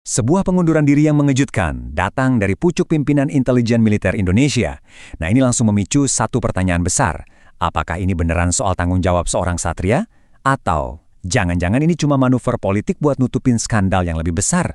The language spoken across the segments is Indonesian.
Sebuah pengunduran diri yang mengejutkan datang dari pucuk pimpinan intelijen militer Indonesia. Nah, ini langsung memicu satu pertanyaan besar. Apakah ini beneran soal tanggung jawab seorang satria? Atau jangan-jangan ini cuma manuver politik buat nutupin skandal yang lebih besar?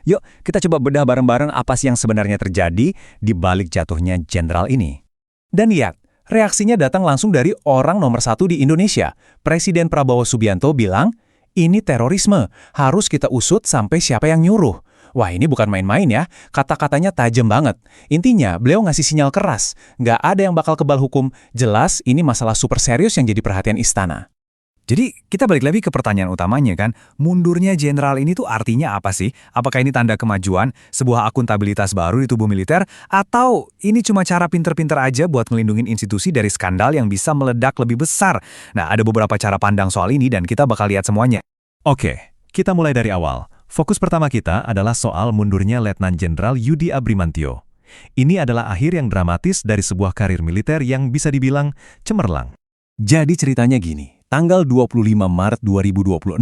Yuk, kita coba bedah bareng-bareng apa sih yang sebenarnya terjadi di balik jatuhnya jenderal ini. Dan lihat, reaksinya datang langsung dari orang nomor satu di Indonesia. Presiden Prabowo Subianto bilang, ini terorisme, harus kita usut sampai siapa yang nyuruh. Wah, ini bukan main-main ya, kata-katanya tajam banget. Intinya, beliau ngasih sinyal keras, nggak ada yang bakal kebal hukum, jelas ini masalah super serius yang jadi perhatian istana. Jadi, kita balik lagi ke pertanyaan utamanya kan, mundurnya jenderal ini tuh artinya apa sih? Apakah ini tanda kemajuan, sebuah akuntabilitas baru di tubuh militer, atau ini cuma cara pinter-pinter aja buat ngelindungin institusi dari skandal yang bisa meledak lebih besar? Nah, ada beberapa cara pandang soal ini dan kita bakal lihat semuanya. Oke, kita mulai dari awal. Fokus pertama kita adalah soal mundurnya Letnan Jenderal Yudi Abrimantio. Ini adalah akhir yang dramatis dari sebuah karir militer yang bisa dibilang cemerlang. Jadi ceritanya gini. Tanggal 25 Maret 2026,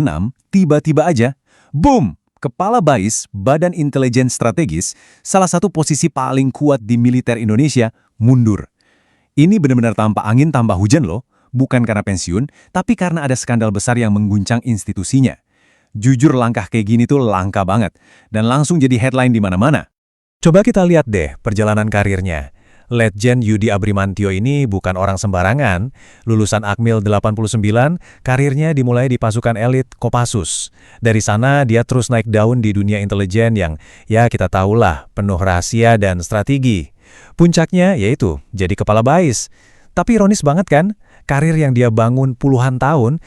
tiba-tiba aja, boom! Kepala BAIS, Badan Intelijen Strategis, salah satu posisi paling kuat di militer Indonesia, mundur. Ini benar-benar tanpa angin tanpa hujan loh, bukan karena pensiun, tapi karena ada skandal besar yang mengguncang institusinya. Jujur langkah kayak gini tuh langka banget, dan langsung jadi headline di mana-mana. Coba kita lihat deh perjalanan karirnya. Letjen Yudi Abrimantio ini bukan orang sembarangan. Lulusan Akmil 89, karirnya dimulai di pasukan elit Kopassus. Dari sana dia terus naik daun di dunia intelijen yang ya kita tahulah penuh rahasia dan strategi. Puncaknya yaitu jadi kepala BAIS. Tapi ironis banget kan, karir yang dia bangun puluhan tahun,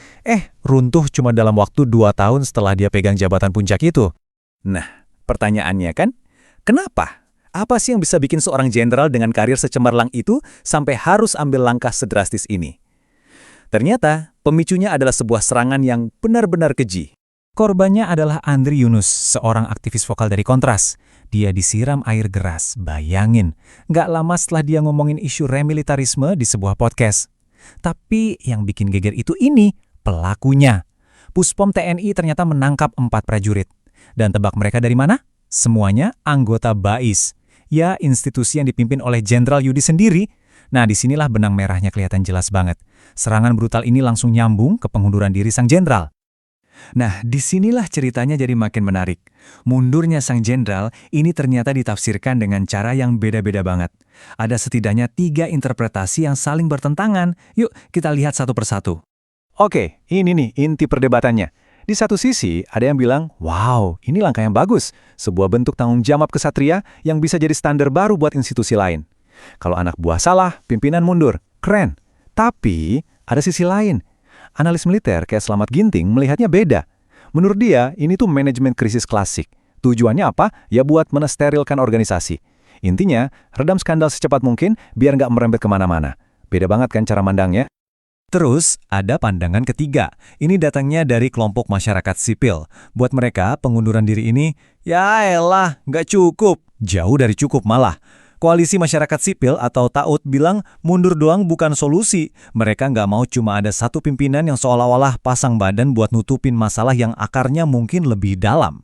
runtuh cuma dalam waktu 2 tahun setelah dia pegang jabatan puncak itu. Nah, pertanyaannya kan, kenapa? Apa sih yang bisa bikin seorang jenderal dengan karir secemerlang itu sampai harus ambil langkah sedrastis ini? Ternyata, pemicunya adalah sebuah serangan yang benar-benar keji. Korbannya adalah Andri Yunus, seorang aktivis vokal dari Kontras. Dia disiram air geras, bayangin. Nggak lama setelah dia ngomongin isu remilitarisme di sebuah podcast. Tapi yang bikin geger itu ini, pelakunya. Puspom TNI ternyata menangkap 4 prajurit. Dan tebak mereka dari mana? Semuanya anggota BAIS. Ya, institusi yang dipimpin oleh Jenderal Yudi sendiri. Nah, disinilah benang merahnya kelihatan jelas banget. Serangan brutal ini langsung nyambung ke pengunduran diri sang jenderal. Nah, disinilah ceritanya jadi makin menarik. Mundurnya sang jenderal ini ternyata ditafsirkan dengan cara yang beda-beda banget. Ada setidaknya 3 interpretasi yang saling bertentangan. Yuk, kita lihat satu persatu. Oke, ini nih inti perdebatannya. Di satu sisi, ada yang bilang, wow, ini langkah yang bagus. Sebuah bentuk tanggung jawab kesatria yang bisa jadi standar baru buat institusi lain. Kalau anak buah salah, pimpinan mundur. Keren. Tapi, ada sisi lain. Analis militer kayak Slamet Ginting melihatnya beda. Menurut dia, ini tuh manajemen krisis klasik. Tujuannya apa? Ya buat mensterilkan organisasi. Intinya, redam skandal secepat mungkin biar nggak merembet kemana-mana. Beda banget kan cara mandangnya? Terus, ada pandangan ketiga. Ini datangnya dari kelompok masyarakat sipil. Buat mereka, pengunduran diri ini, ya elah, nggak cukup. Jauh dari cukup malah. Koalisi masyarakat sipil atau TAUT bilang mundur doang bukan solusi. Mereka nggak mau cuma ada satu pimpinan yang seolah-olah pasang badan buat nutupin masalah yang akarnya mungkin lebih dalam.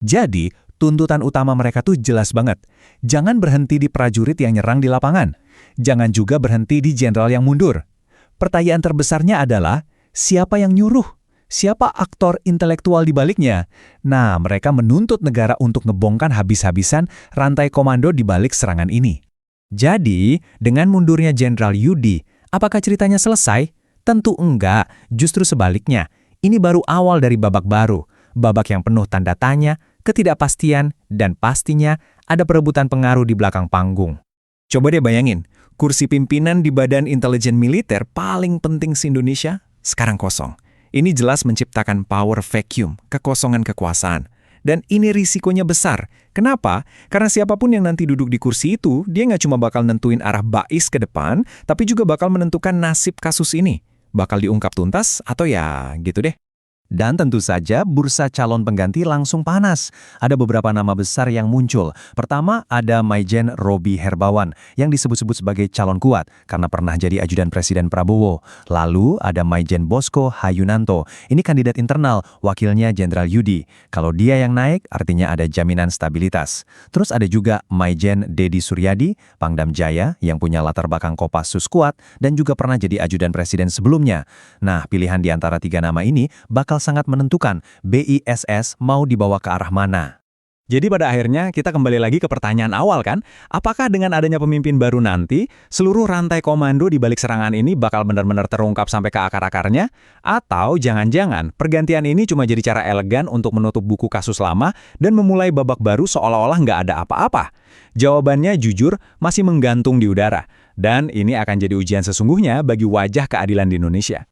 Jadi, tuntutan utama mereka tuh jelas banget. Jangan berhenti di prajurit yang nyerang di lapangan. Jangan juga berhenti di jenderal yang mundur. Pertanyaan terbesarnya adalah, siapa yang nyuruh? Siapa aktor intelektual di baliknya? Nah, mereka menuntut negara untuk ngebongkar habis-habisan rantai komando di balik serangan ini. Jadi, dengan mundurnya Jenderal Yudi, apakah ceritanya selesai? Tentu enggak, justru sebaliknya. Ini baru awal dari babak baru. Babak yang penuh tanda tanya, ketidakpastian, dan pastinya ada perebutan pengaruh di belakang panggung. Coba deh bayangin, kursi pimpinan di Badan Intelijen Militer paling penting se-Indonesia sekarang kosong. Ini jelas menciptakan power vacuum, kekosongan kekuasaan. Dan ini risikonya besar. Kenapa? Karena siapapun yang nanti duduk di kursi itu, dia nggak cuma bakal nentuin arah BAIS ke depan, tapi juga bakal menentukan nasib kasus ini. Bakal diungkap tuntas atau ya gitu deh. Dan tentu saja bursa calon pengganti langsung panas. Ada beberapa nama besar yang muncul. Pertama ada Maijen Robi Herbawan yang disebut-sebut sebagai calon kuat karena pernah jadi ajudan Presiden Prabowo. Lalu ada Maijen Bosko Hayunanto. Ini kandidat internal, wakilnya Jenderal Yudi. Kalau dia yang naik artinya ada jaminan stabilitas. Terus ada juga Maijen Dedi Suryadi, Pangdam Jaya yang punya latar belakang Kopassus kuat dan juga pernah jadi ajudan Presiden sebelumnya. Nah, pilihan di antara 3 nama ini bakal sangat menentukan BISS mau dibawa ke arah mana. Jadi pada akhirnya kita kembali lagi ke pertanyaan awal kan, apakah dengan adanya pemimpin baru nanti, seluruh rantai komando di balik serangan ini bakal benar-benar terungkap sampai ke akar-akarnya? Atau jangan-jangan pergantian ini cuma jadi cara elegan untuk menutup buku kasus lama dan memulai babak baru seolah-olah nggak ada apa-apa? Jawabannya jujur masih menggantung di udara, dan ini akan jadi ujian sesungguhnya bagi wajah keadilan di Indonesia.